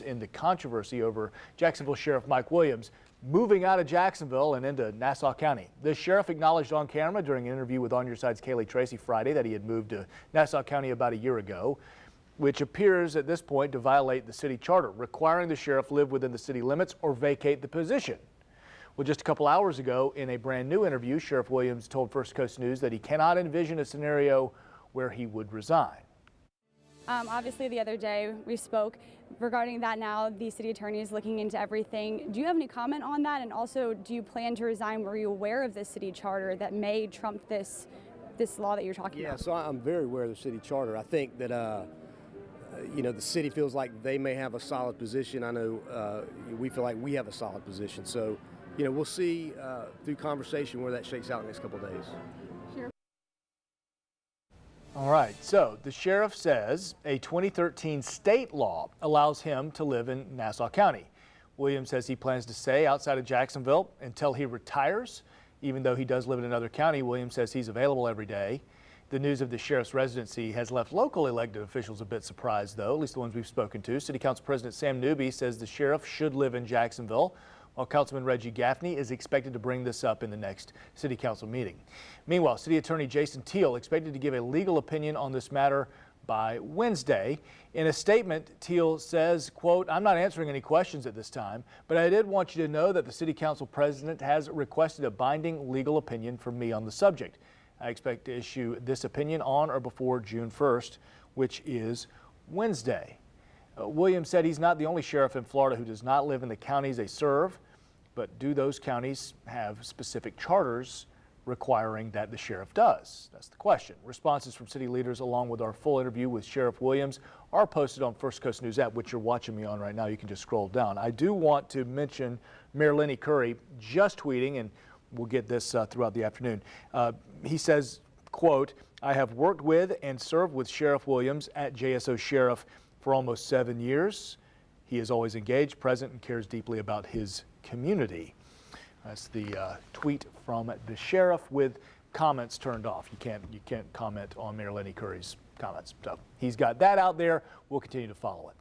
in the controversy over Jacksonville Sheriff Mike Williams moving out of Jacksonville and into Nassau County. The sheriff acknowledged on camera during an interview with On Your Side's Kaylee Tracy Friday that he had moved to Nassau County about a year ago, which appears at this point to violate the city charter, requiring the sheriff live within the city limits or vacate the position. Well, just a couple hours ago, in a brand new interview, Sheriff Williams told First Coast News that he cannot envision a scenario where he would resign. Obviously, the other day we spoke regarding that. Now the city attorney is looking into everything. Do you have any comment on that? And also, do you plan to resign? Were you aware of this city charter that may trump this law that you're talking about? Yeah, so I'm very aware of the city charter. I think that the city feels like they may have a solid position. I know we feel like we have a solid position. So, we'll see through conversation where that shakes out in the next couple of days. Sure. All right, so the sheriff says a 2013 state law allows him to live in Nassau County. Williams says he plans to stay outside of Jacksonville until he retires. Even though he does live in another county, Williams says he's available every day. The news of the sheriff's residency has left local elected officials a bit surprised, though, at least the ones we've spoken to. City Council President Sam Newby says the sheriff should live in Jacksonville, while Councilman Reggie Gaffney is expected to bring this up in the next City Council meeting. Meanwhile, City Attorney Jason Teal expected to give a legal opinion on this matter by Wednesday. In a statement, Teal says, quote, "I'm not answering any questions at this time, but I did want you to know that the City Council President has requested a binding legal opinion from me on the subject. I expect to issue this opinion on or before June 1st, which is Wednesday." Williams said he's not the only sheriff in Florida who does not live in the counties they serve, but do those counties have specific charters requiring that the sheriff does? That's the question. Responses from city leaders along with our full interview with Sheriff Williams are posted on First Coast News app, which you're watching me on right now. You can just scroll down. I do want to mention Mayor Lenny Curry just tweeting, and we'll get this throughout the afternoon. He says, quote, "I have worked with and served with Sheriff Williams at JSO Sheriff for almost 7 years. He is always engaged, present, and cares deeply about his community." That's the tweet from the sheriff with comments turned off. You can't comment on Mayor Lenny Curry's comments. So he's got that out there. We'll continue to follow it.